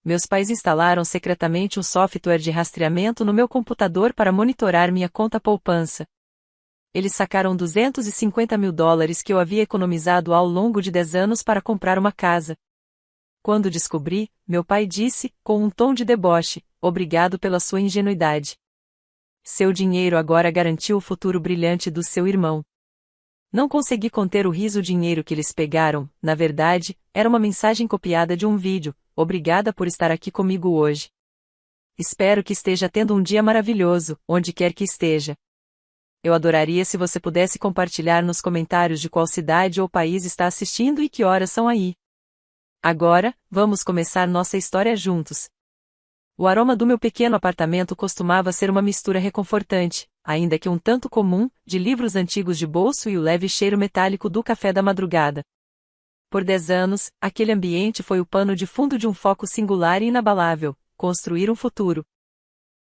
Meus pais instalaram secretamente um software de rastreamento no meu computador para monitorar minha conta poupança. Eles sacaram $250.000 que eu havia economizado ao longo de 10 anos para comprar uma casa. Quando descobri, meu pai disse, com um tom de deboche, obrigado pela sua ingenuidade. Seu dinheiro agora garantiu o futuro brilhante do seu irmão. Não consegui conter o riso. O dinheiro que eles pegaram, na verdade, era uma mensagem copiada de um vídeo. Obrigada por estar aqui comigo hoje. Espero que esteja tendo um dia maravilhoso, onde quer que esteja. Eu adoraria se você pudesse compartilhar nos comentários de qual cidade ou país está assistindo e que horas são aí. Agora, vamos começar nossa história juntos. O aroma do meu pequeno apartamento costumava ser uma mistura reconfortante, ainda que um tanto comum, de livros antigos de bolso e o leve cheiro metálico do café da madrugada. Por 10 anos, aquele ambiente foi o pano de fundo de um foco singular e inabalável: construir um futuro.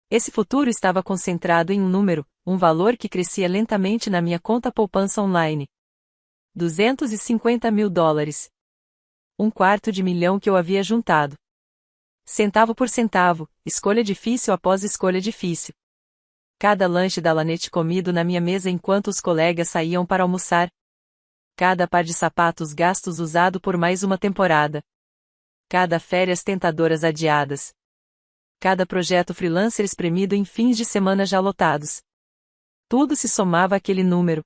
Esse futuro estava concentrado em um número, um valor que crescia lentamente na minha conta poupança online. $250.000. $250.000 que eu havia juntado. Centavo por centavo, escolha difícil após escolha difícil. Cada lanche da Lanete comido na minha mesa enquanto os colegas saíam para almoçar. Cada par de sapatos gastos usado por mais uma temporada. Cada férias tentadoras adiadas. Cada projeto freelancer espremido em fins de semana já lotados. Tudo se somava àquele número.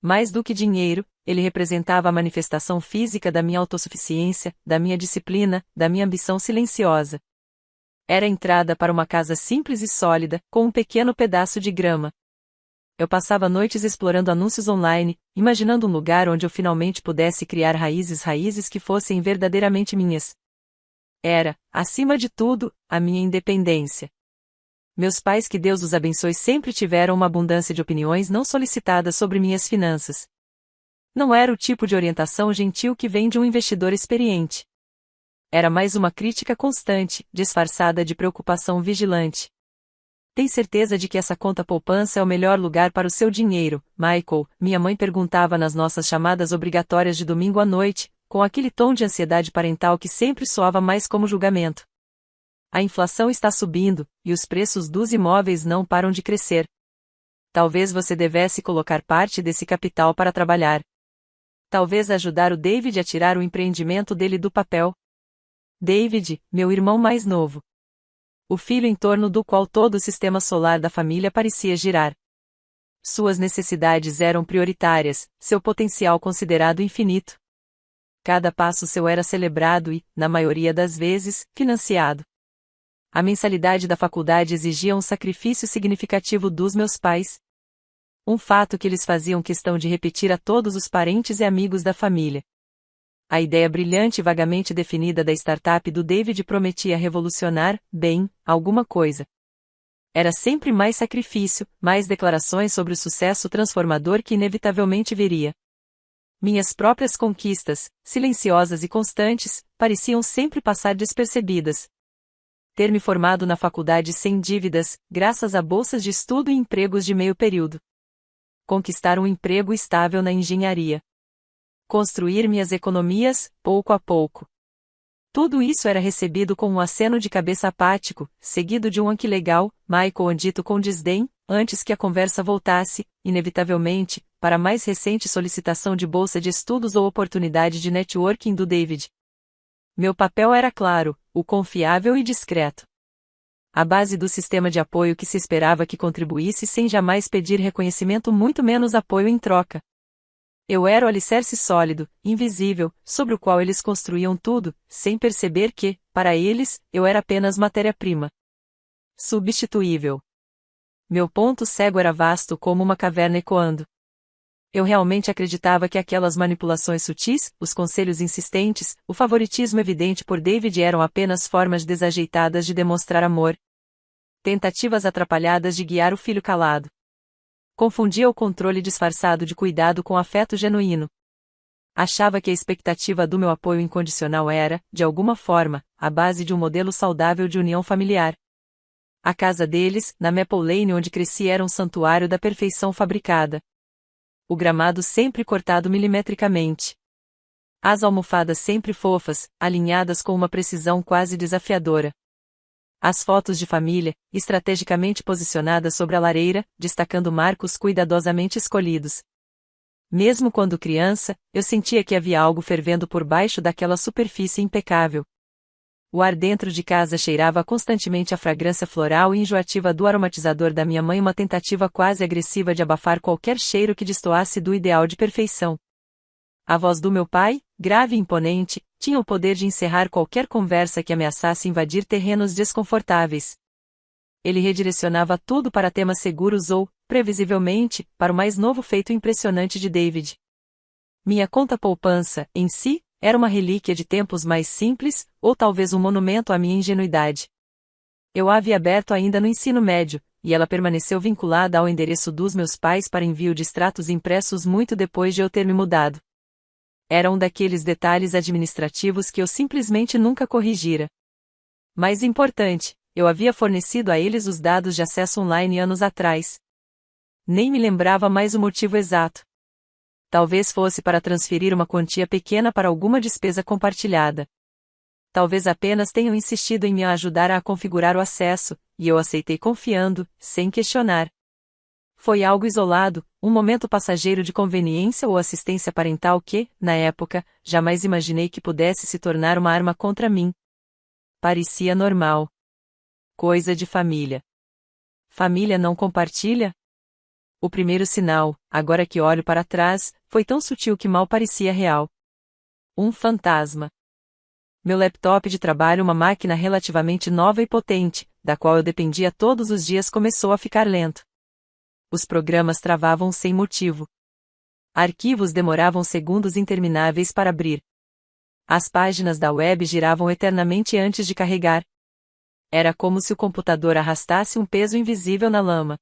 Mais do que dinheiro, ele representava a manifestação física da minha autossuficiência, da minha disciplina, da minha ambição silenciosa. Era a entrada para uma casa simples e sólida, com um pequeno pedaço de grama. Eu passava noites explorando anúncios online, imaginando um lugar onde eu finalmente pudesse criar raízes que fossem verdadeiramente minhas. Era, acima de tudo, a minha independência. Meus pais, que Deus os abençoe, sempre tiveram uma abundância de opiniões não solicitadas sobre minhas finanças. Não era o tipo de orientação gentil que vem de um investidor experiente. Era mais uma crítica constante, disfarçada de preocupação vigilante. Tem certeza de que essa conta poupança é o melhor lugar para o seu dinheiro, Michael? Minha mãe perguntava nas nossas chamadas obrigatórias de domingo à noite, com aquele tom de ansiedade parental que sempre soava mais como julgamento. A inflação está subindo, e os preços dos imóveis não param de crescer. Talvez você devesse colocar parte desse capital para trabalhar. Talvez ajudar o David a tirar o empreendimento dele do papel. David, meu irmão mais novo. O filho em torno do qual todo o sistema solar da família parecia girar. Suas necessidades eram prioritárias, seu potencial considerado infinito. Cada passo seu era celebrado e, na maioria das vezes, financiado. A mensalidade da faculdade exigia um sacrifício significativo dos meus pais. Um fato que eles faziam questão de repetir a todos os parentes e amigos da família. A ideia brilhante e vagamente definida da startup do David prometia revolucionar, bem, alguma coisa. Era sempre mais sacrifício, mais declarações sobre o sucesso transformador que inevitavelmente viria. Minhas próprias conquistas, silenciosas e constantes, pareciam sempre passar despercebidas. Ter me formado na faculdade sem dívidas, graças a bolsas de estudo e empregos de meio período. Conquistar um emprego estável na engenharia. Construir minhas economias, pouco a pouco. Tudo isso era recebido com um aceno de cabeça apático, seguido de um "que legal", Michael, dito com desdém, antes que a conversa voltasse, inevitavelmente, para a mais recente solicitação de bolsa de estudos ou oportunidade de networking do David. Meu papel era claro, o confiável e discreto. A base do sistema de apoio que se esperava que contribuísse sem jamais pedir reconhecimento, muito menos apoio em troca. Eu era o alicerce sólido, invisível, sobre o qual eles construíam tudo, sem perceber que, para eles, eu era apenas matéria-prima. Substituível. Meu ponto cego era vasto como uma caverna ecoando. Eu realmente acreditava que aquelas manipulações sutis, os conselhos insistentes, o favoritismo evidente por David eram apenas formas desajeitadas de demonstrar amor. Tentativas atrapalhadas de guiar o filho calado. Confundia o controle disfarçado de cuidado com afeto genuíno. Achava que a expectativa do meu apoio incondicional era, de alguma forma, a base de um modelo saudável de união familiar. A casa deles, na Maple Lane onde cresci, era um santuário da perfeição fabricada. O gramado sempre cortado milimetricamente. As almofadas sempre fofas, alinhadas com uma precisão quase desafiadora. As fotos de família, estrategicamente posicionadas sobre a lareira, destacando marcos cuidadosamente escolhidos. Mesmo quando criança, eu sentia que havia algo fervendo por baixo daquela superfície impecável. O ar dentro de casa cheirava constantemente a fragrância floral e enjoativa do aromatizador da minha mãe, uma tentativa quase agressiva de abafar qualquer cheiro que destoasse do ideal de perfeição. A voz do meu pai, grave e imponente, tinha o poder de encerrar qualquer conversa que ameaçasse invadir terrenos desconfortáveis. Ele redirecionava tudo para temas seguros ou, previsivelmente, para o mais novo feito impressionante de David. Minha conta poupança, em si, era uma relíquia de tempos mais simples, ou talvez um monumento à minha ingenuidade. Eu a havia aberto ainda no ensino médio, e ela permaneceu vinculada ao endereço dos meus pais para envio de extratos impressos muito depois de eu ter me mudado. Era um daqueles detalhes administrativos que eu simplesmente nunca corrigira. Mais importante, eu havia fornecido a eles os dados de acesso online anos atrás. Nem me lembrava mais o motivo exato. Talvez fosse para transferir uma quantia pequena para alguma despesa compartilhada. Talvez apenas tenham insistido em me ajudar a configurar o acesso, e eu aceitei confiando, sem questionar. Foi algo isolado, um momento passageiro de conveniência ou assistência parental que, na época, jamais imaginei que pudesse se tornar uma arma contra mim. Parecia normal. Coisa de família. Família não compartilha? O primeiro sinal, agora que olho para trás, foi tão sutil que mal parecia real. Um fantasma. Meu laptop de trabalho, uma máquina relativamente nova e potente, da qual eu dependia todos os dias, começou a ficar lento. Os programas travavam sem motivo. Arquivos demoravam segundos intermináveis para abrir. As páginas da web giravam eternamente antes de carregar. Era como se o computador arrastasse um peso invisível na lama.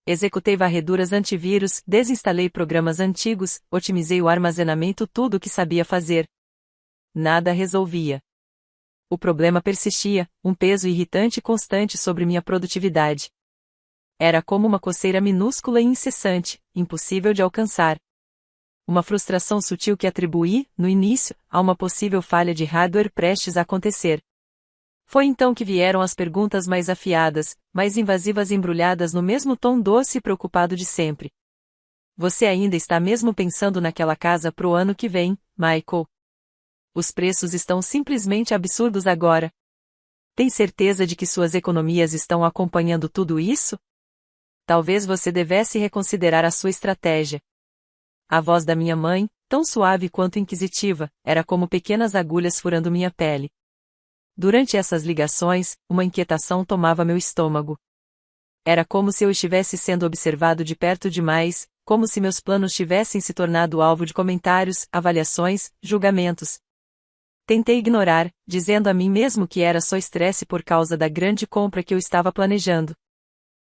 Executei varreduras antivírus, desinstalei programas antigos, otimizei o armazenamento, tudo o que sabia fazer. Nada resolvia. O problema persistia, um peso irritante e constante sobre minha produtividade. Era como uma coceira minúscula e incessante, impossível de alcançar. Uma frustração sutil que atribuí, no início, a uma possível falha de hardware prestes a acontecer. Foi então que vieram as perguntas mais afiadas, mais invasivas, embrulhadas no mesmo tom doce e preocupado de sempre. Você ainda está mesmo pensando naquela casa pro ano que vem, Michael? Os preços estão simplesmente absurdos agora. Tem certeza de que suas economias estão acompanhando tudo isso? Talvez você devesse reconsiderar a sua estratégia. A voz da minha mãe, tão suave quanto inquisitiva, era como pequenas agulhas furando minha pele. Durante essas ligações, uma inquietação tomava meu estômago. Era como se eu estivesse sendo observado de perto demais, como se meus planos tivessem se tornado alvo de comentários, avaliações, julgamentos. Tentei ignorar, dizendo a mim mesmo que era só estresse por causa da grande compra que eu estava planejando.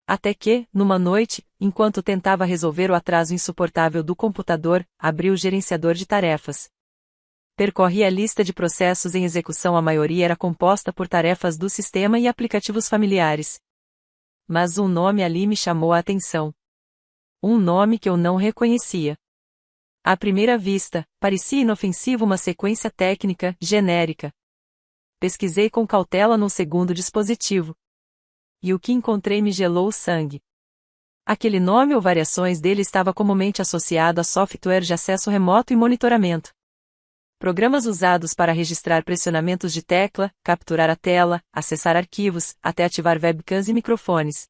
Até que, numa noite, enquanto tentava resolver o atraso insuportável do computador, abri o gerenciador de tarefas. Percorri a lista de processos em execução, a maioria era composta por tarefas do sistema e aplicativos familiares. Mas um nome ali me chamou a atenção. Um nome que eu não reconhecia. À primeira vista, parecia inofensivo, uma sequência técnica, genérica. Pesquisei com cautela num segundo dispositivo. E o que encontrei me gelou o sangue. Aquele nome ou variações dele estava comumente associado a software de acesso remoto e monitoramento. Programas usados para registrar pressionamentos de tecla, capturar a tela, acessar arquivos, até ativar webcams e microfones.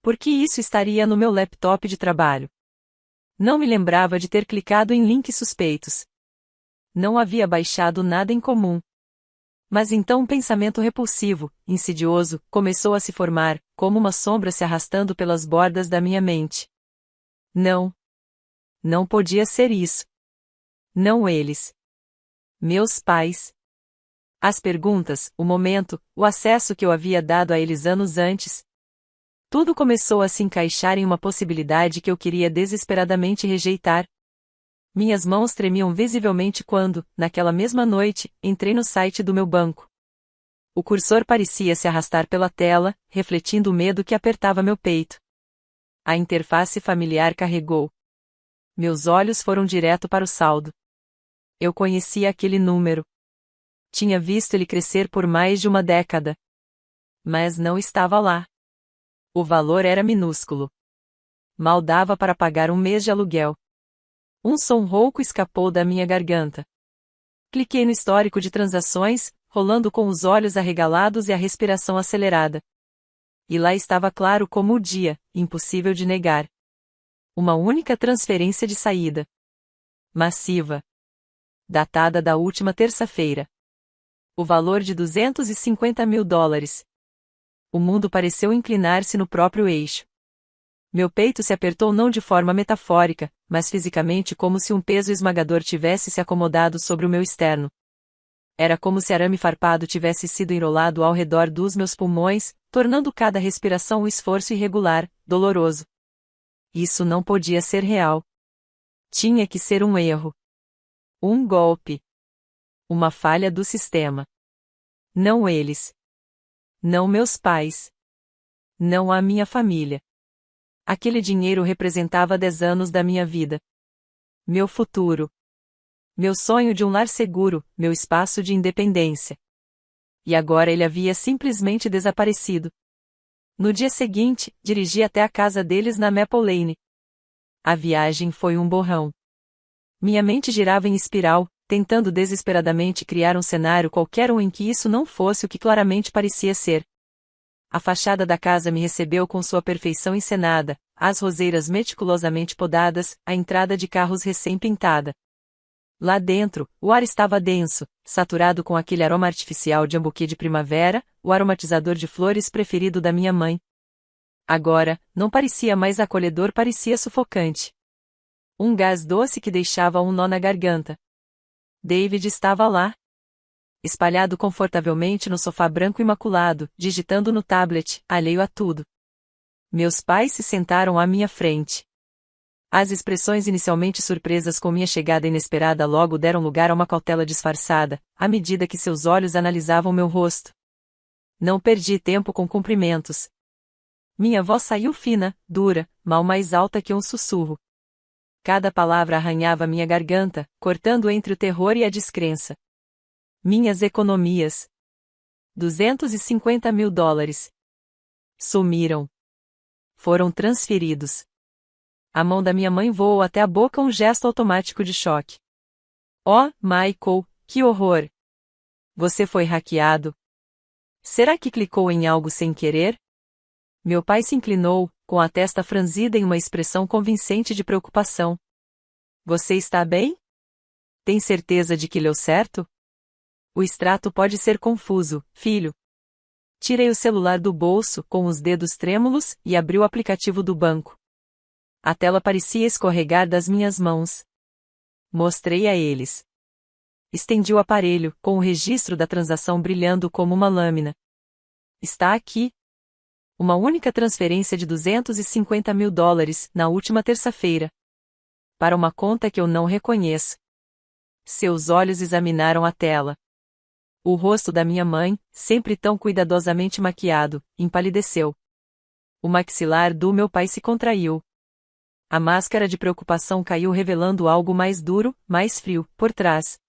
Por que isso estaria no meu laptop de trabalho? Não me lembrava de ter clicado em links suspeitos. Não havia baixado nada em comum. Mas então um pensamento repulsivo, insidioso, começou a se formar, como uma sombra se arrastando pelas bordas da minha mente. Não. Não podia ser isso. Não eles. Meus pais. As perguntas, o momento, o acesso que eu havia dado a eles anos antes. Tudo começou a se encaixar em uma possibilidade que eu queria desesperadamente rejeitar. Minhas mãos tremiam visivelmente quando, naquela mesma noite, entrei no site do meu banco. O cursor parecia se arrastar pela tela, refletindo o medo que apertava meu peito. A interface familiar carregou. Meus olhos foram direto para o saldo. Eu conhecia aquele número. Tinha visto ele crescer por mais de uma década. Mas não estava lá. O valor era minúsculo. Mal dava para pagar um mês de aluguel. Um som rouco escapou da minha garganta. Cliquei no histórico de transações, rolando com os olhos arregalados e a respiração acelerada. E lá estava claro como o dia, impossível de negar. Uma única transferência de saída. Massiva. Datada da última terça-feira. O valor de $250.000. O mundo pareceu inclinar-se no próprio eixo. Meu peito se apertou não de forma metafórica, mas fisicamente como se um peso esmagador tivesse se acomodado sobre o meu externo. Era como se arame farpado tivesse sido enrolado ao redor dos meus pulmões, tornando cada respiração um esforço irregular, doloroso. Isso não podia ser real. Tinha que ser um erro. Um golpe. Uma falha do sistema. Não eles. Não meus pais. Não a minha família. Aquele dinheiro representava 10 anos da minha vida. Meu futuro. Meu sonho de um lar seguro, meu espaço de independência. E agora ele havia simplesmente desaparecido. No dia seguinte, dirigi até a casa deles na Maple Lane. A viagem foi um borrão. Minha mente girava em espiral, tentando desesperadamente criar um cenário qualquer em que isso não fosse o que claramente parecia ser. A fachada da casa me recebeu com sua perfeição encenada, as roseiras meticulosamente podadas, a entrada de carros recém-pintada. Lá dentro, o ar estava denso, saturado com aquele aroma artificial de ambuquê de primavera, o aromatizador de flores preferido da minha mãe. Agora, não parecia mais acolhedor, parecia sufocante. Um gás doce que deixava um nó na garganta. David estava lá. Espalhado confortavelmente no sofá branco imaculado, digitando no tablet, alheio a tudo. Meus pais se sentaram à minha frente. As expressões inicialmente surpresas com minha chegada inesperada logo deram lugar a uma cautela disfarçada, à medida que seus olhos analisavam meu rosto. Não perdi tempo com cumprimentos. Minha voz saiu fina, dura, mal mais alta que um sussurro. Cada palavra arranhava minha garganta, cortando entre o terror e a descrença. Minhas economias. $250.000. Sumiram. Foram transferidos. A mão da minha mãe voou até a boca, um gesto automático de choque. Oh, Michael, que horror! Você foi hackeado. Será que clicou em algo sem querer? Meu pai se inclinou, com a testa franzida em uma expressão convincente de preocupação. Você está bem? Tem certeza de que leu certo? O extrato pode ser confuso, filho. Tirei o celular do bolso, com os dedos trêmulos, e abri o aplicativo do banco. A tela parecia escorregar das minhas mãos. Mostrei a eles. Estendi o aparelho, com o registro da transação brilhando como uma lâmina. Está aqui. Uma única transferência de $250.000, na última terça-feira. Para uma conta que eu não reconheço. Seus olhos examinaram a tela. O rosto da minha mãe, sempre tão cuidadosamente maquiado, empalideceu. O maxilar do meu pai se contraiu. A máscara de preocupação caiu, revelando algo mais duro, mais frio, por trás.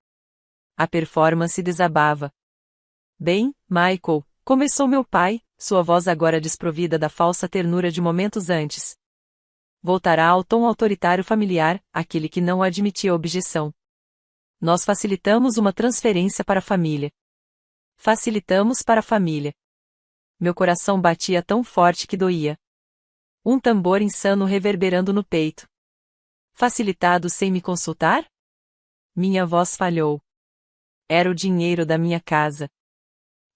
A performance desabava. Bem, Michael, começou meu pai, sua voz agora desprovida da falsa ternura de momentos antes. Voltará ao tom autoritário familiar, aquele que não admitia objeção. Nós facilitamos uma transferência para a família. Facilitamos para a família. Meu coração batia tão forte que doía. Um tambor insano reverberando no peito. Facilitado sem me consultar? Minha voz falhou. Era o dinheiro da minha casa.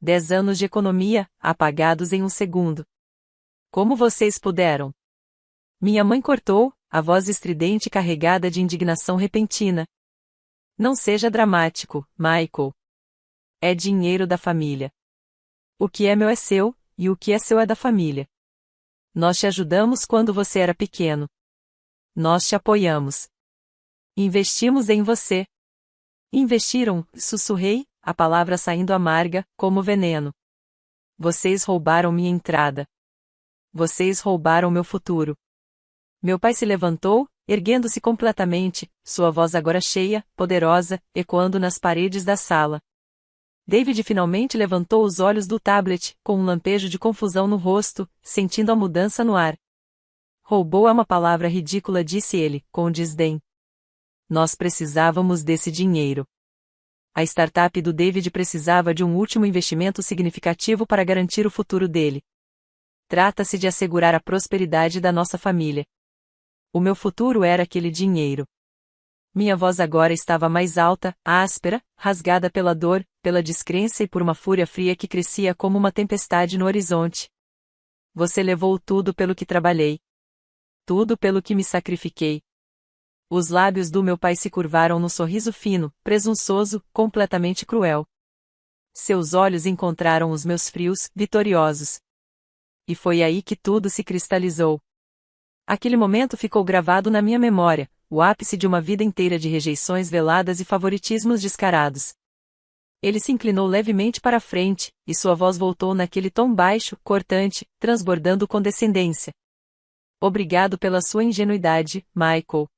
10 anos de economia, apagados em um segundo. Como vocês puderam? Minha mãe cortou, a voz estridente carregada de indignação repentina. Não seja dramático, Michael. É dinheiro da família. O que é meu é seu, e o que é seu é da família. Nós te ajudamos quando você era pequeno. Nós te apoiamos. Investimos em você. Investiram, sussurrei, a palavra saindo amarga, como veneno. Vocês roubaram minha entrada. Vocês roubaram meu futuro. Meu pai se levantou, erguendo-se completamente, sua voz agora cheia, poderosa, ecoando nas paredes da sala. David finalmente levantou os olhos do tablet, com um lampejo de confusão no rosto, sentindo a mudança no ar. Roubou é uma palavra ridícula, disse ele, com desdém. Nós precisávamos desse dinheiro. A startup do David precisava de um último investimento significativo para garantir o futuro dele. Trata-se de assegurar a prosperidade da nossa família. O meu futuro era aquele dinheiro. Minha voz agora estava mais alta, áspera, rasgada pela dor, pela descrença e por uma fúria fria que crescia como uma tempestade no horizonte. Você levou tudo pelo que trabalhei. Tudo pelo que me sacrifiquei. Os lábios do meu pai se curvaram no sorriso fino, presunçoso, completamente cruel. Seus olhos encontraram os meus frios, vitoriosos. E foi aí que tudo se cristalizou. Aquele momento ficou gravado na minha memória, o ápice de uma vida inteira de rejeições veladas e favoritismos descarados. Ele se inclinou levemente para a frente, e sua voz voltou naquele tom baixo, cortante, transbordando condescendência. Obrigado pela sua ingenuidade, Michael.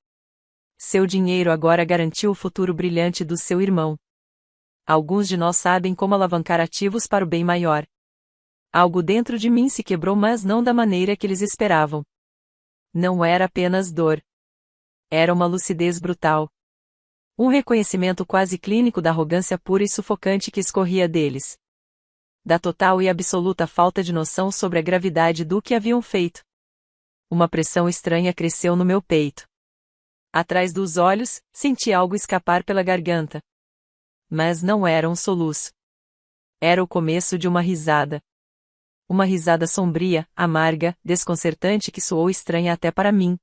Seu dinheiro agora garantiu o futuro brilhante do seu irmão. Alguns de nós sabem como alavancar ativos para o bem maior. Algo dentro de mim se quebrou, mas não da maneira que eles esperavam. Não era apenas dor. Era uma lucidez brutal. Um reconhecimento quase clínico da arrogância pura e sufocante que escorria deles. Da total e absoluta falta de noção sobre a gravidade do que haviam feito. Uma pressão estranha cresceu no meu peito. Atrás dos olhos, senti algo escapar pela garganta. Mas não era um soluço. Era o começo de uma risada. Uma risada sombria, amarga, desconcertante que soou estranha até para mim.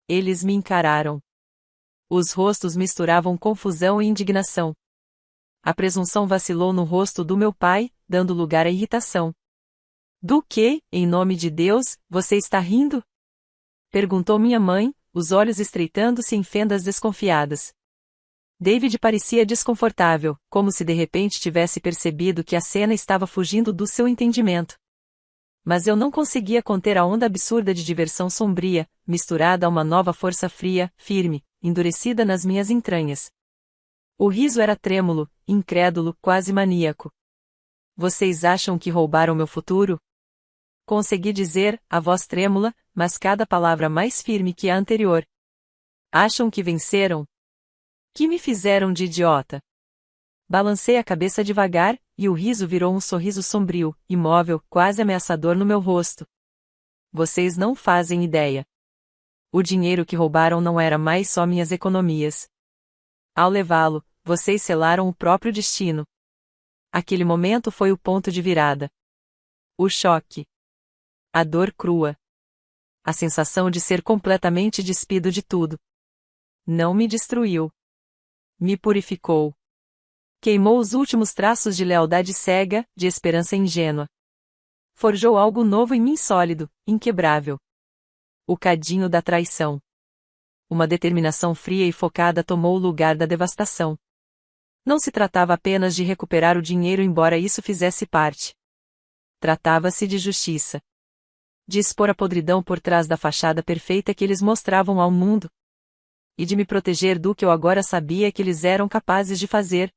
Eles me encararam. Os rostos misturavam confusão e indignação. A presunção vacilou no rosto do meu pai, dando lugar à irritação. Do que, em nome de Deus, você está rindo? Perguntou minha mãe, os olhos estreitando-se em fendas desconfiadas. David parecia desconfortável, como se de repente tivesse percebido que a cena estava fugindo do seu entendimento. Mas eu não conseguia conter a onda absurda de diversão sombria, misturada a uma nova força fria, firme, endurecida nas minhas entranhas. O riso era trêmulo, incrédulo, quase maníaco. Vocês acham que roubaram meu futuro? Consegui dizer, a voz trêmula, mas cada palavra mais firme que a anterior. Acham que venceram? Que me fizeram de idiota? Balancei a cabeça devagar, e o riso virou um sorriso sombrio, imóvel, quase ameaçador no meu rosto. Vocês não fazem ideia. O dinheiro que roubaram não era mais só minhas economias. Ao levá-lo, vocês selaram o próprio destino. Aquele momento foi o ponto de virada. O choque. A dor crua. A sensação de ser completamente despido de tudo. Não me destruiu. Me purificou. Queimou os últimos traços de lealdade cega, de esperança ingênua. Forjou algo novo em mim, sólido, inquebrável. O cadinho da traição. Uma determinação fria e focada tomou o lugar da devastação. Não se tratava apenas de recuperar o dinheiro, embora isso fizesse parte. Tratava-se de justiça. De expor a podridão por trás da fachada perfeita que eles mostravam ao mundo. E de me proteger do que eu agora sabia que eles eram capazes de fazer.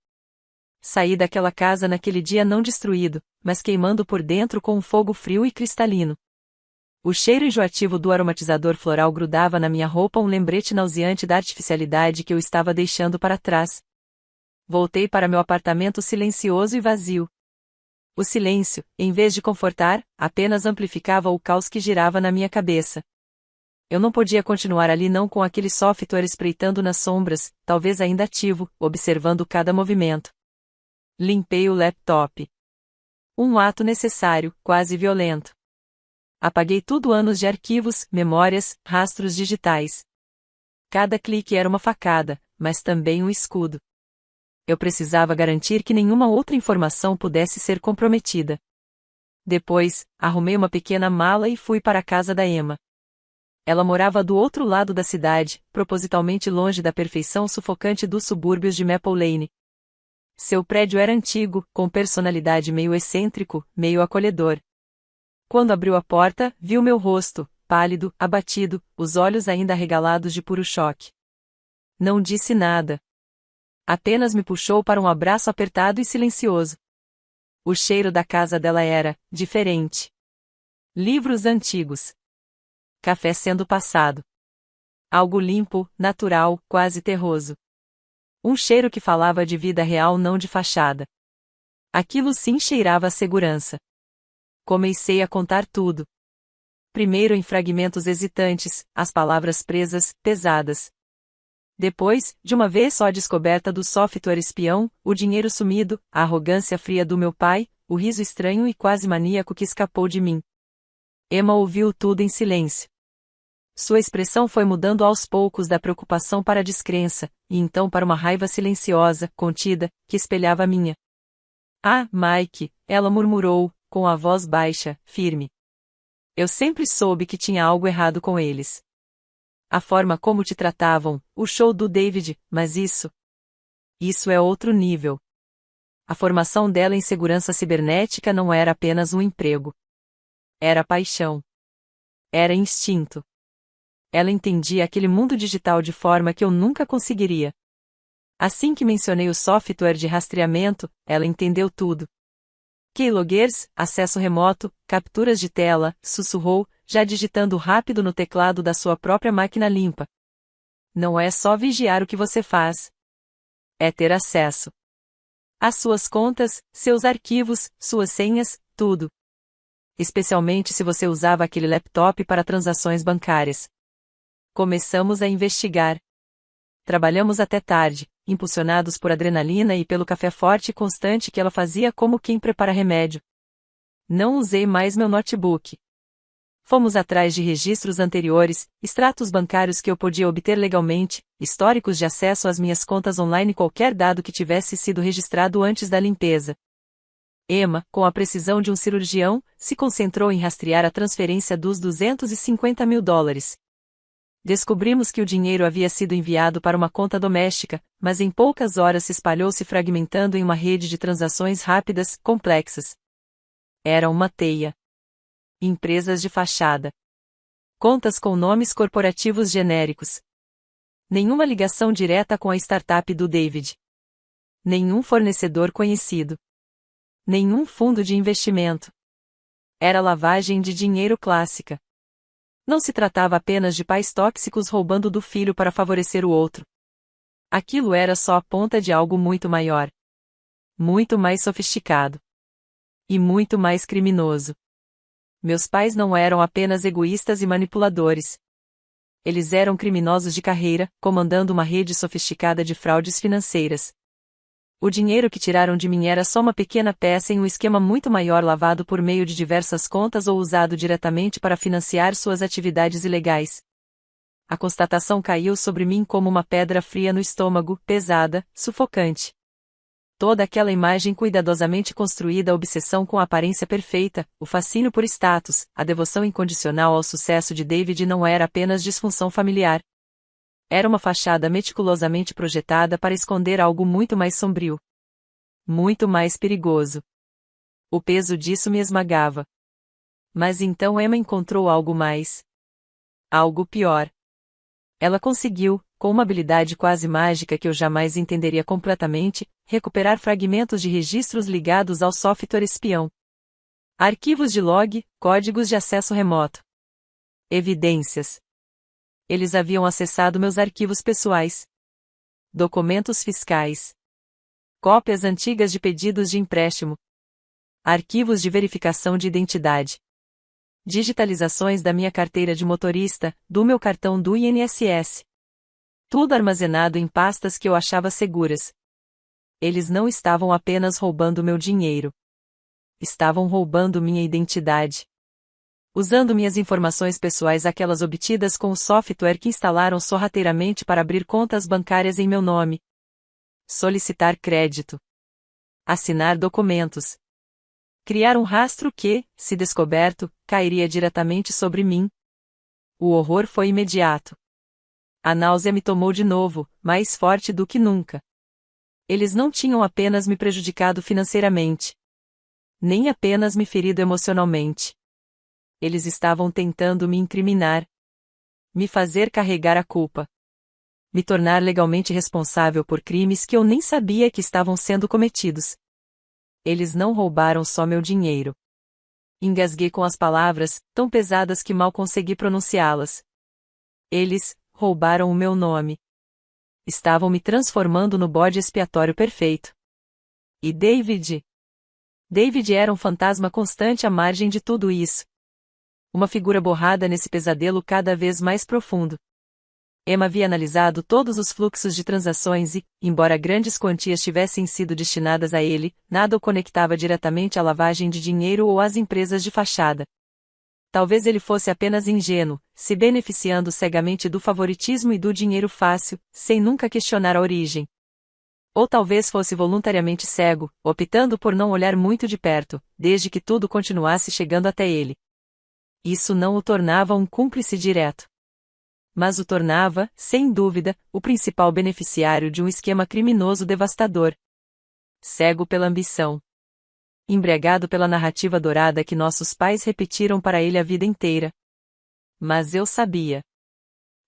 Saí daquela casa naquele dia não destruído, mas queimando por dentro com um fogo frio e cristalino. O cheiro enjoativo do aromatizador floral grudava na minha roupa, um lembrete nauseante da artificialidade que eu estava deixando para trás. Voltei para meu apartamento silencioso e vazio. O silêncio, em vez de confortar, apenas amplificava o caos que girava na minha cabeça. Eu não podia continuar ali não com aquele software espreitando nas sombras, talvez ainda ativo, observando cada movimento. Limpei o laptop. Um ato necessário, quase violento. Apaguei tudo, anos de arquivos, memórias, rastros digitais. Cada clique era uma facada, mas também um escudo. Eu precisava garantir que nenhuma outra informação pudesse ser comprometida. Depois, arrumei uma pequena mala e fui para a casa da Emma. Ela morava do outro lado da cidade, propositalmente longe da perfeição sufocante dos subúrbios de Maple Lane. Seu prédio era antigo, com personalidade, meio excêntrico, meio acolhedor. Quando abriu a porta, viu meu rosto, pálido, abatido, os olhos ainda arregalados de puro choque. Não disse nada. Apenas me puxou para um abraço apertado e silencioso. O cheiro da casa dela era diferente. Livros antigos. Café sendo passado. Algo limpo, natural, quase terroso. Um cheiro que falava de vida real, não de fachada. Aquilo sim cheirava a segurança. Comecei a contar tudo. Primeiro em fragmentos hesitantes, as palavras presas, pesadas. Depois, de uma vez só a descoberta do software espião, o dinheiro sumido, a arrogância fria do meu pai, o riso estranho e quase maníaco que escapou de mim. Emma ouviu tudo em silêncio. Sua expressão foi mudando aos poucos da preocupação para a descrença, e então para uma raiva silenciosa, contida, que espelhava a minha. Ah, Mike, ela murmurou, com a voz baixa, firme. Eu sempre soube que tinha algo errado com eles. A forma como te tratavam, o show do David, mas isso é outro nível. A formação dela em segurança cibernética não era apenas um emprego. Era paixão. Era instinto. Ela entendia aquele mundo digital de forma que eu nunca conseguiria. Assim que mencionei o software de rastreamento, ela entendeu tudo. Keyloggers, acesso remoto, capturas de tela, sussurrou, já digitando rápido no teclado da sua própria máquina limpa. Não é só vigiar o que você faz. É ter acesso às suas contas, seus arquivos, suas senhas, tudo. Especialmente se você usava aquele laptop para transações bancárias. Começamos a investigar. Trabalhamos até tarde, impulsionados por adrenalina e pelo café forte e constante que ela fazia como quem prepara remédio. Não usei mais meu notebook. Fomos atrás de registros anteriores, extratos bancários que eu podia obter legalmente, históricos de acesso às minhas contas online e qualquer dado que tivesse sido registrado antes da limpeza. Emma, com a precisão de um cirurgião, se concentrou em rastrear a transferência dos $250 mil. Descobrimos que o dinheiro havia sido enviado para uma conta doméstica, mas em poucas horas se espalhou, se fragmentando em uma rede de transações rápidas, complexas. Era uma teia. Empresas de fachada. Contas com nomes corporativos genéricos. Nenhuma ligação direta com a startup do David. Nenhum fornecedor conhecido. Nenhum fundo de investimento. Era lavagem de dinheiro clássica. Não se tratava apenas de pais tóxicos roubando do filho para favorecer o outro. Aquilo era só a ponta de algo muito maior. Muito mais sofisticado. E muito mais criminoso. Meus pais não eram apenas egoístas e manipuladores. Eles eram criminosos de carreira, comandando uma rede sofisticada de fraudes financeiras. O dinheiro que tiraram de mim era só uma pequena peça em um esquema muito maior, lavado por meio de diversas contas ou usado diretamente para financiar suas atividades ilegais. A constatação caiu sobre mim como uma pedra fria no estômago, pesada, sufocante. Toda aquela imagem cuidadosamente construída, a obsessão com a aparência perfeita, o fascínio por status, a devoção incondicional ao sucesso de David não era apenas disfunção familiar. Era uma fachada meticulosamente projetada para esconder algo muito mais sombrio. Muito mais perigoso. O peso disso me esmagava. Mas então Emma encontrou algo mais. Algo pior. Ela conseguiu, com uma habilidade quase mágica que eu jamais entenderia completamente, recuperar fragmentos de registros ligados ao software espião. Arquivos de log, códigos de acesso remoto. Evidências. Eles haviam acessado meus arquivos pessoais. Documentos fiscais. Cópias antigas de pedidos de empréstimo. Arquivos de verificação de identidade. Digitalizações da minha carteira de motorista, do meu cartão do INSS. Tudo armazenado em pastas que eu achava seguras. Eles não estavam apenas roubando meu dinheiro. Estavam roubando minha identidade. Usando minhas informações pessoais, aquelas obtidas com o software que instalaram sorrateiramente para abrir contas bancárias em meu nome. Solicitar crédito. Assinar documentos. Criar um rastro que, se descoberto, cairia diretamente sobre mim. O horror foi imediato. A náusea me tomou de novo, mais forte do que nunca. Eles não tinham apenas me prejudicado financeiramente. Nem apenas me ferido emocionalmente. Eles estavam tentando me incriminar. Me fazer carregar a culpa. Me tornar legalmente responsável por crimes que eu nem sabia que estavam sendo cometidos. Eles não roubaram só meu dinheiro. Engasguei com as palavras, tão pesadas que mal consegui pronunciá-las. Eles roubaram o meu nome. Estavam me transformando no bode expiatório perfeito. E David? David era um fantasma constante à margem de tudo isso. Uma figura borrada nesse pesadelo cada vez mais profundo. Emma havia analisado todos os fluxos de transações e, embora grandes quantias tivessem sido destinadas a ele, nada o conectava diretamente à lavagem de dinheiro ou às empresas de fachada. Talvez ele fosse apenas ingênuo, se beneficiando cegamente do favoritismo e do dinheiro fácil, sem nunca questionar a origem. Ou talvez fosse voluntariamente cego, optando por não olhar muito de perto, desde que tudo continuasse chegando até ele. Isso não o tornava um cúmplice direto. Mas o tornava, sem dúvida, o principal beneficiário de um esquema criminoso devastador. Cego pela ambição. Embriagado pela narrativa dourada que nossos pais repetiram para ele a vida inteira. Mas eu sabia.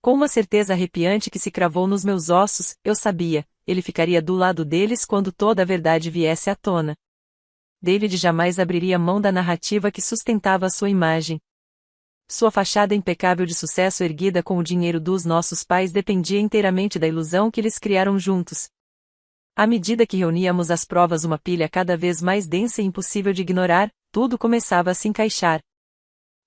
Com uma certeza arrepiante que se cravou nos meus ossos, eu sabia, ele ficaria do lado deles quando toda a verdade viesse à tona. David jamais abriria mão da narrativa que sustentava a sua imagem. Sua fachada impecável de sucesso erguida com o dinheiro dos nossos pais dependia inteiramente da ilusão que eles criaram juntos. À medida que reuníamos as provas, uma pilha cada vez mais densa e impossível de ignorar, tudo começava a se encaixar.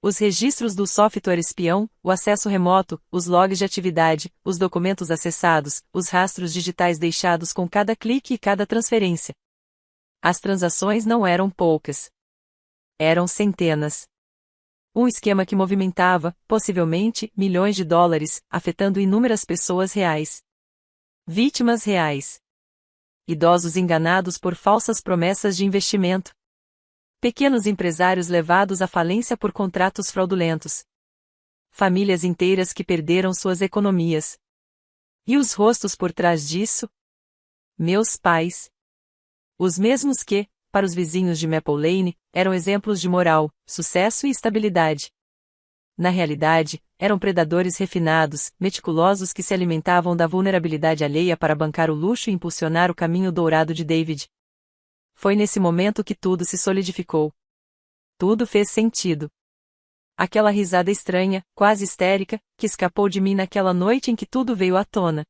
Os registros do software espião, o acesso remoto, os logs de atividade, os documentos acessados, os rastros digitais deixados com cada clique e cada transferência. As transações não eram poucas. Eram centenas. Um esquema que movimentava, possivelmente, milhões de dólares, afetando inúmeras pessoas reais. Vítimas reais. Idosos enganados por falsas promessas de investimento. Pequenos empresários levados à falência por contratos fraudulentos. Famílias inteiras que perderam suas economias. E os rostos por trás disso? Meus pais. Os mesmos que, para os vizinhos de Maple Lane, eram exemplos de moral, sucesso e estabilidade. Na realidade, eram predadores refinados, meticulosos que se alimentavam da vulnerabilidade alheia para bancar o luxo e impulsionar o caminho dourado de David. Foi nesse momento que tudo se solidificou. Tudo fez sentido. Aquela risada estranha, quase histérica, que escapou de mim naquela noite em que tudo veio à tona.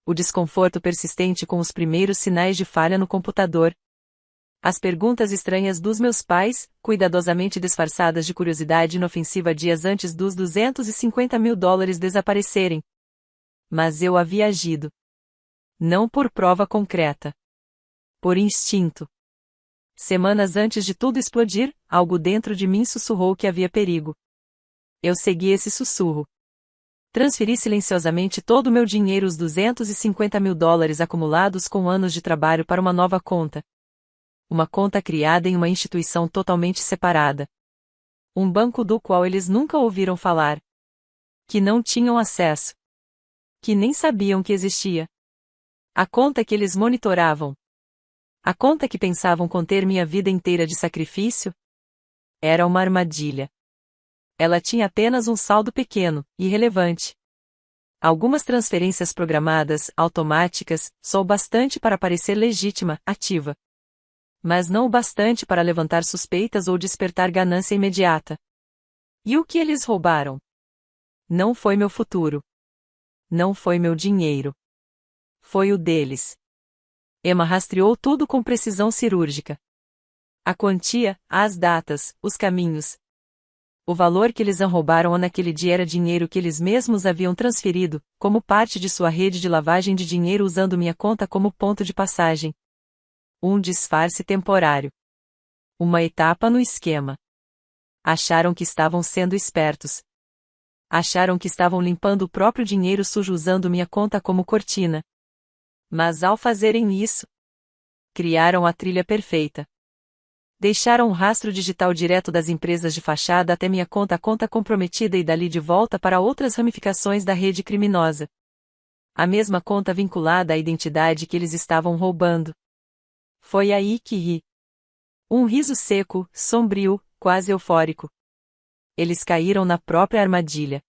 O desconforto persistente com os primeiros sinais de falha no computador. As perguntas estranhas dos meus pais, cuidadosamente disfarçadas de curiosidade inofensiva dias antes dos $250 mil desaparecerem. Mas eu havia agido. Não por prova concreta. Por instinto. Semanas antes de tudo explodir, algo dentro de mim sussurrou que havia perigo. Eu segui esse sussurro. Transferi silenciosamente todo o meu dinheiro, os $250 mil acumulados com anos de trabalho, para uma nova conta. Uma conta criada em uma instituição totalmente separada. Um banco do qual eles nunca ouviram falar. Que não tinham acesso. Que nem sabiam que existia. A conta que eles monitoravam. A conta que pensavam conter minha vida inteira de sacrifício? Era uma armadilha. Ela tinha apenas um saldo pequeno, irrelevante. Algumas transferências programadas, automáticas, só o bastante para parecer legítima, ativa. Mas não o bastante para levantar suspeitas ou despertar ganância imediata. E o que eles roubaram? Não foi meu futuro. Não foi meu dinheiro. Foi o deles. Emma rastreou tudo com precisão cirúrgica. A quantia, as datas, os caminhos. O valor que eles roubaram naquele dia era dinheiro que eles mesmos haviam transferido, como parte de sua rede de lavagem de dinheiro, usando minha conta como ponto de passagem. Um disfarce temporário. Uma etapa no esquema. Acharam que estavam sendo espertos. Acharam que estavam limpando o próprio dinheiro sujo usando minha conta como cortina. Mas ao fazerem isso, criaram a trilha perfeita. Deixaram um rastro digital direto das empresas de fachada até minha conta, a conta comprometida, e dali de volta para outras ramificações da rede criminosa. A mesma conta vinculada à identidade que eles estavam roubando. Foi aí que ri. Um riso seco, sombrio, quase eufórico. Eles caíram na própria armadilha.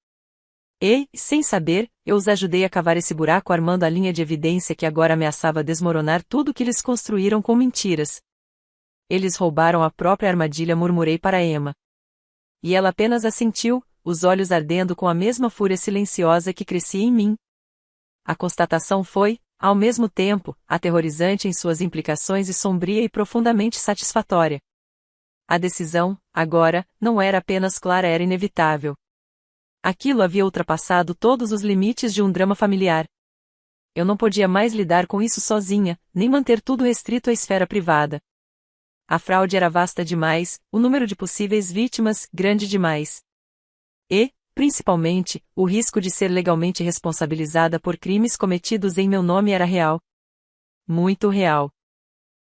E, sem saber, eu os ajudei a cavar esse buraco armando a linha de evidência que agora ameaçava desmoronar tudo que eles construíram com mentiras. Eles roubaram a própria armadilha, murmurei para Emma. E ela apenas assentiu, os olhos ardendo com a mesma fúria silenciosa que crescia em mim. A constatação foi, ao mesmo tempo, aterrorizante em suas implicações e sombria e profundamente satisfatória. A decisão, agora, não era apenas clara, era inevitável. Aquilo havia ultrapassado todos os limites de um drama familiar. Eu não podia mais lidar com isso sozinha, nem manter tudo restrito à esfera privada. A fraude era vasta demais, o número de possíveis vítimas, grande demais. E, principalmente, o risco de ser legalmente responsabilizada por crimes cometidos em meu nome era real. Muito real.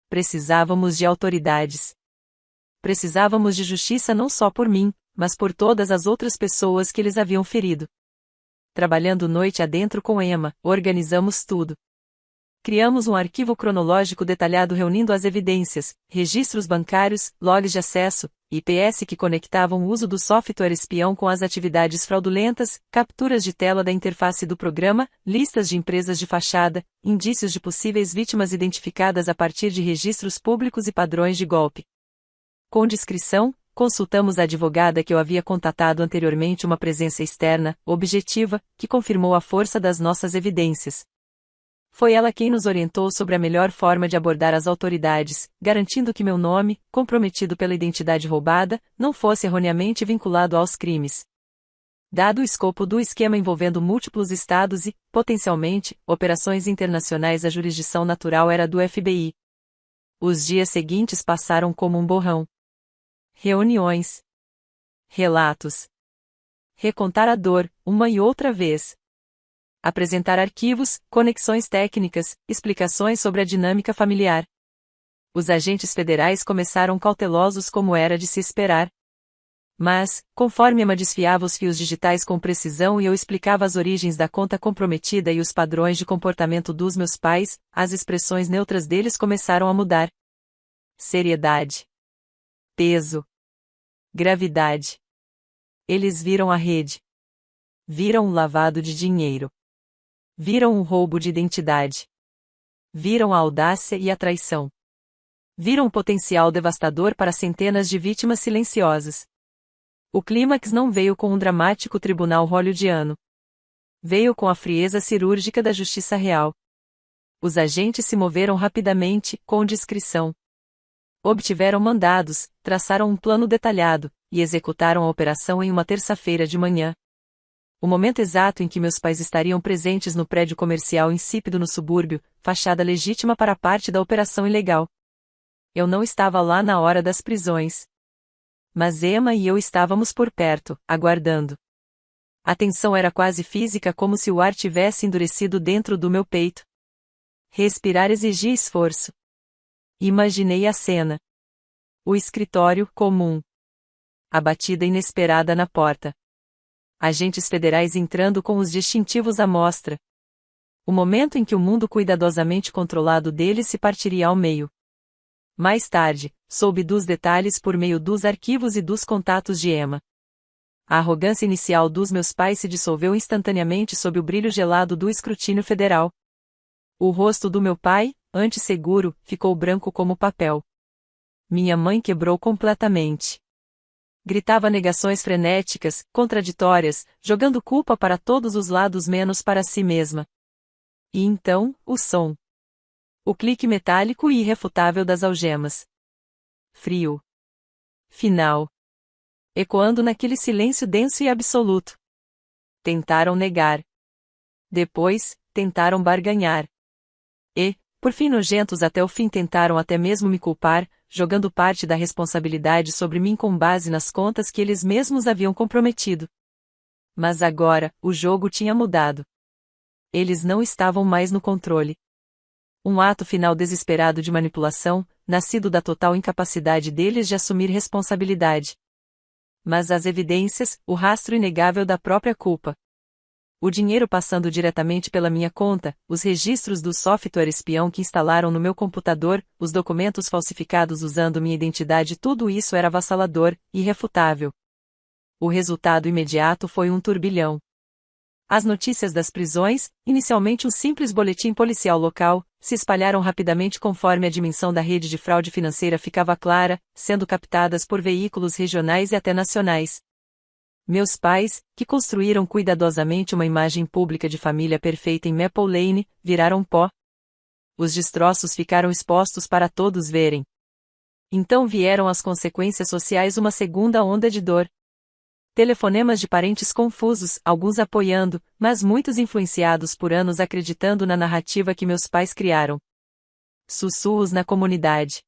Precisávamos de autoridades. Precisávamos de justiça não só por mim, mas por todas as outras pessoas que eles haviam ferido. Trabalhando noite adentro com Emma, organizamos tudo. Criamos um arquivo cronológico detalhado reunindo as evidências, registros bancários, logs de acesso, IPS que conectavam o uso do software espião com as atividades fraudulentas, capturas de tela da interface do programa, listas de empresas de fachada, indícios de possíveis vítimas identificadas a partir de registros públicos e padrões de golpe. Com discrição, consultamos a advogada que eu havia contatado anteriormente, uma presença externa, objetiva, que confirmou a força das nossas evidências. Foi ela quem nos orientou sobre a melhor forma de abordar as autoridades, garantindo que meu nome, comprometido pela identidade roubada, não fosse erroneamente vinculado aos crimes. Dado o escopo do esquema envolvendo múltiplos estados e, potencialmente, operações internacionais, a jurisdição natural era do FBI. Os dias seguintes passaram como um borrão. Reuniões. Relatos. Recontar a dor, uma e outra vez. Apresentar arquivos, conexões técnicas, explicações sobre a dinâmica familiar. Os agentes federais começaram cautelosos como era de se esperar. Mas, conforme Emma desfiava os fios digitais com precisão e eu explicava as origens da conta comprometida e os padrões de comportamento dos meus pais, as expressões neutras deles começaram a mudar. Seriedade. Peso. Gravidade. Eles viram a rede. Viram o lavado de dinheiro. Viram o roubo de identidade. Viram a audácia e a traição. Viram o potencial devastador para centenas de vítimas silenciosas. O clímax não veio com um dramático tribunal hollywoodiano. Veio com a frieza cirúrgica da justiça real. Os agentes se moveram rapidamente, com discrição. Obtiveram mandados, traçaram um plano detalhado, e executaram a operação em uma terça-feira de manhã. O momento exato em que meus pais estariam presentes no prédio comercial insípido no subúrbio, fachada legítima para parte da operação ilegal. Eu não estava lá na hora das prisões. Mas Emma e eu estávamos por perto, aguardando. A tensão era quase física, como se o ar tivesse endurecido dentro do meu peito. Respirar exigia esforço. Imaginei a cena. O escritório comum. A batida inesperada na porta. Agentes federais entrando com os distintivos à mostra. O momento em que o mundo cuidadosamente controlado deles se partiria ao meio. Mais tarde, soube dos detalhes por meio dos arquivos e dos contatos de Emma. A arrogância inicial dos meus pais se dissolveu instantaneamente sob o brilho gelado do escrutínio federal. O rosto do meu pai, antes seguro, ficou branco como papel. Minha mãe quebrou completamente. Gritava negações frenéticas, contraditórias, jogando culpa para todos os lados menos para si mesma. E então, o som. O clique metálico e irrefutável das algemas. Frio. Final. Ecoando naquele silêncio denso e absoluto. Tentaram negar. Depois, tentaram barganhar. E, por fim nojentos até o fim, tentaram até mesmo me culpar, jogando parte da responsabilidade sobre mim com base nas contas que eles mesmos haviam comprometido. Mas agora, o jogo tinha mudado. Eles não estavam mais no controle. Um ato final desesperado de manipulação, nascido da total incapacidade deles de assumir responsabilidade. Mas as evidências, o rastro inegável da própria culpa. O dinheiro passando diretamente pela minha conta, os registros do software espião que instalaram no meu computador, os documentos falsificados usando minha identidade, tudo isso era avassalador, irrefutável. O resultado imediato foi um turbilhão. As notícias das prisões, inicialmente um simples boletim policial local, se espalharam rapidamente conforme a dimensão da rede de fraude financeira ficava clara, sendo captadas por veículos regionais e até nacionais. Meus pais, que construíram cuidadosamente uma imagem pública de família perfeita em Maple Lane, viraram pó. Os destroços ficaram expostos para todos verem. Então vieram as consequências sociais, uma segunda onda de dor. Telefonemas de parentes confusos, alguns apoiando, mas muitos influenciados por anos acreditando na narrativa que meus pais criaram. Sussurros na comunidade.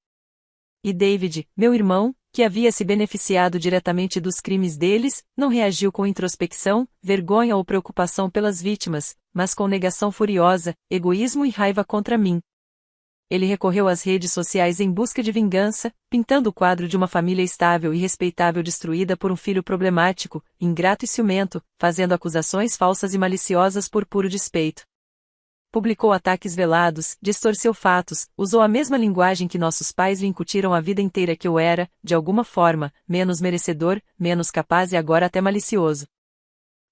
E David, meu irmão, que havia se beneficiado diretamente dos crimes deles, não reagiu com introspecção, vergonha ou preocupação pelas vítimas, mas com negação furiosa, egoísmo e raiva contra mim. Ele recorreu às redes sociais em busca de vingança, pintando o quadro de uma família estável e respeitável destruída por um filho problemático, ingrato e ciumento, fazendo acusações falsas e maliciosas por puro despeito. Publicou ataques velados, distorceu fatos, usou a mesma linguagem que nossos pais me incutiram a vida inteira que eu era, de alguma forma, menos merecedor, menos capaz e agora até malicioso.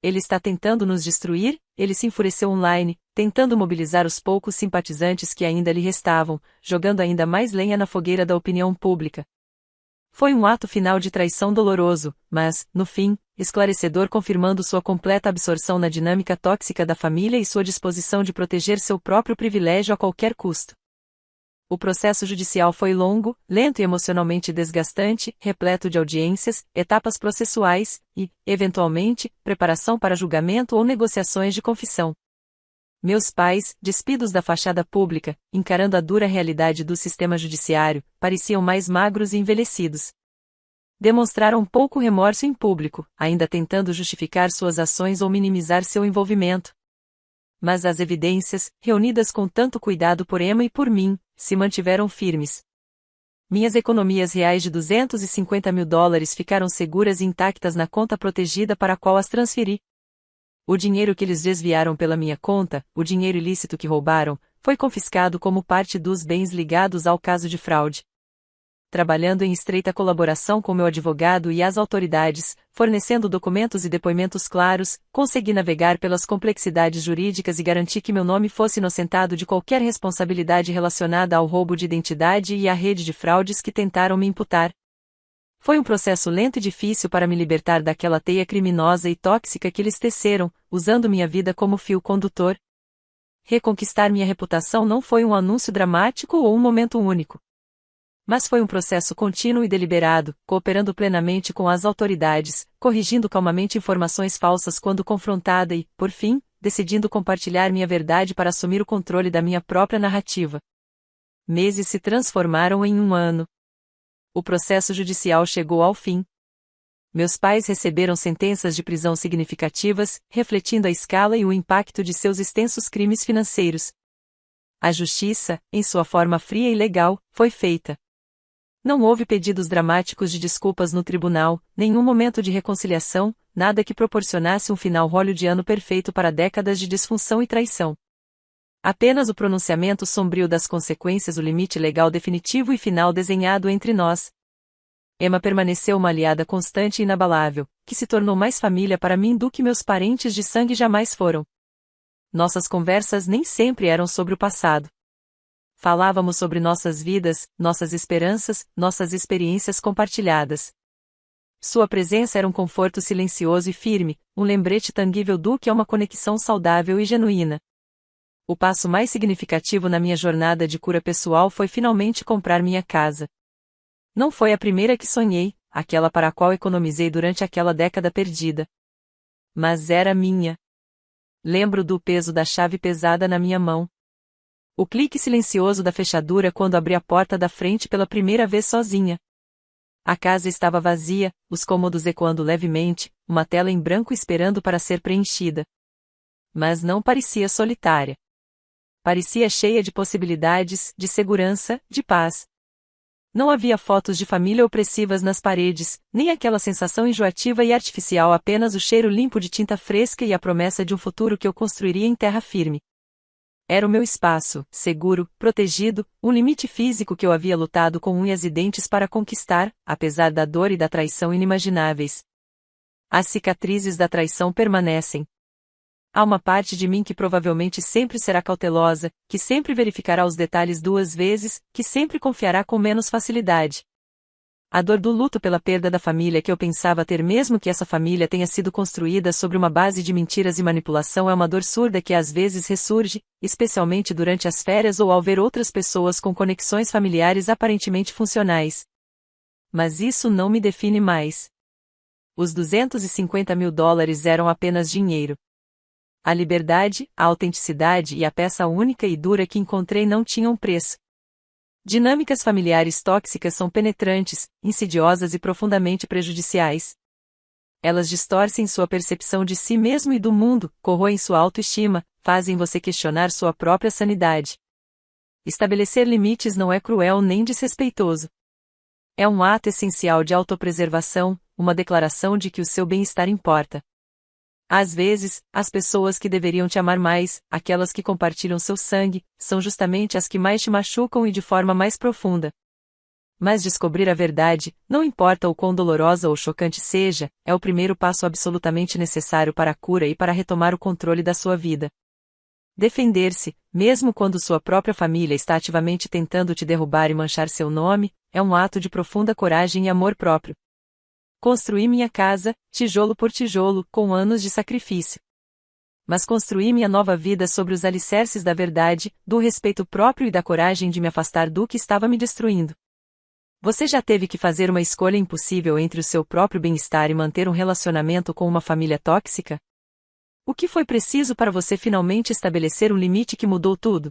Ele está tentando nos destruir? Ele se enfureceu online, tentando mobilizar os poucos simpatizantes que ainda lhe restavam, jogando ainda mais lenha na fogueira da opinião pública. Foi um ato final de traição doloroso, mas, no fim, esclarecedor, confirmando sua completa absorção na dinâmica tóxica da família e sua disposição de proteger seu próprio privilégio a qualquer custo. O processo judicial foi longo, lento e emocionalmente desgastante, repleto de audiências, etapas processuais e, eventualmente, preparação para julgamento ou negociações de confissão. Meus pais, despidos da fachada pública, encarando a dura realidade do sistema judiciário, pareciam mais magros e envelhecidos. Demonstraram pouco remorso em público, ainda tentando justificar suas ações ou minimizar seu envolvimento. Mas as evidências, reunidas com tanto cuidado por Emma e por mim, se mantiveram firmes. Minhas economias reais de $250 mil ficaram seguras e intactas na conta protegida para a qual as transferi. O dinheiro que eles desviaram pela minha conta, o dinheiro ilícito que roubaram, foi confiscado como parte dos bens ligados ao caso de fraude. Trabalhando em estreita colaboração com meu advogado e as autoridades, fornecendo documentos e depoimentos claros, consegui navegar pelas complexidades jurídicas e garantir que meu nome fosse inocentado de qualquer responsabilidade relacionada ao roubo de identidade e à rede de fraudes que tentaram me imputar. Foi um processo lento e difícil para me libertar daquela teia criminosa e tóxica que eles teceram, usando minha vida como fio condutor. Reconquistar minha reputação não foi um anúncio dramático ou um momento único. Mas foi um processo contínuo e deliberado, cooperando plenamente com as autoridades, corrigindo calmamente informações falsas quando confrontada e, por fim, decidindo compartilhar minha verdade para assumir o controle da minha própria narrativa. Meses se transformaram em um ano. O processo judicial chegou ao fim. Meus pais receberam sentenças de prisão significativas, refletindo a escala e o impacto de seus extensos crimes financeiros. A justiça, em sua forma fria e legal, foi feita. Não houve pedidos dramáticos de desculpas no tribunal, nenhum momento de reconciliação, nada que proporcionasse um final hollywoodiano perfeito para décadas de disfunção e traição. Apenas o pronunciamento sombrio das consequências, o limite legal definitivo e final desenhado entre nós. Emma permaneceu uma aliada constante e inabalável, que se tornou mais família para mim do que meus parentes de sangue jamais foram. Nossas conversas nem sempre eram sobre o passado. Falávamos sobre nossas vidas, nossas esperanças, nossas experiências compartilhadas. Sua presença era um conforto silencioso e firme, um lembrete tangível do que é uma conexão saudável e genuína. O passo mais significativo na minha jornada de cura pessoal foi finalmente comprar minha casa. Não foi a primeira que sonhei, aquela para a qual economizei durante aquela década perdida. Mas era minha. Lembro do peso da chave pesada na minha mão. O clique silencioso da fechadura quando abri a porta da frente pela primeira vez sozinha. A casa estava vazia, os cômodos ecoando levemente, uma tela em branco esperando para ser preenchida. Mas não parecia solitária. Parecia cheia de possibilidades, de segurança, de paz. Não havia fotos de família opressivas nas paredes, nem aquela sensação enjoativa e artificial, apenas o cheiro limpo de tinta fresca e a promessa de um futuro que eu construiria em terra firme. Era o meu espaço, seguro, protegido, um limite físico que eu havia lutado com unhas e dentes para conquistar, apesar da dor e da traição inimagináveis. As cicatrizes da traição permanecem. Há uma parte de mim que provavelmente sempre será cautelosa, que sempre verificará os detalhes 2 vezes, que sempre confiará com menos facilidade. A dor do luto pela perda da família que eu pensava ter, mesmo que essa família tenha sido construída sobre uma base de mentiras e manipulação, é uma dor surda que às vezes ressurge, especialmente durante as férias ou ao ver outras pessoas com conexões familiares aparentemente funcionais. Mas isso não me define mais. Os $250 mil eram apenas dinheiro. A liberdade, a autenticidade e a peça única e dura que encontrei não tinham preço. Dinâmicas familiares tóxicas são penetrantes, insidiosas e profundamente prejudiciais. Elas distorcem sua percepção de si mesmo e do mundo, corroem sua autoestima, fazem você questionar sua própria sanidade. Estabelecer limites não é cruel nem desrespeitoso. É um ato essencial de autopreservação, uma declaração de que o seu bem-estar importa. Às vezes, as pessoas que deveriam te amar mais, aquelas que compartilham seu sangue, são justamente as que mais te machucam e de forma mais profunda. Mas descobrir a verdade, não importa o quão dolorosa ou chocante seja, é o primeiro passo absolutamente necessário para a cura e para retomar o controle da sua vida. Defender-se, mesmo quando sua própria família está ativamente tentando te derrubar e manchar seu nome, é um ato de profunda coragem e amor próprio. Construí minha casa, tijolo por tijolo, com anos de sacrifício. Mas construí minha nova vida sobre os alicerces da verdade, do respeito próprio e da coragem de me afastar do que estava me destruindo. Você já teve que fazer uma escolha impossível entre o seu próprio bem-estar e manter um relacionamento com uma família tóxica? O que foi preciso para você finalmente estabelecer um limite que mudou tudo?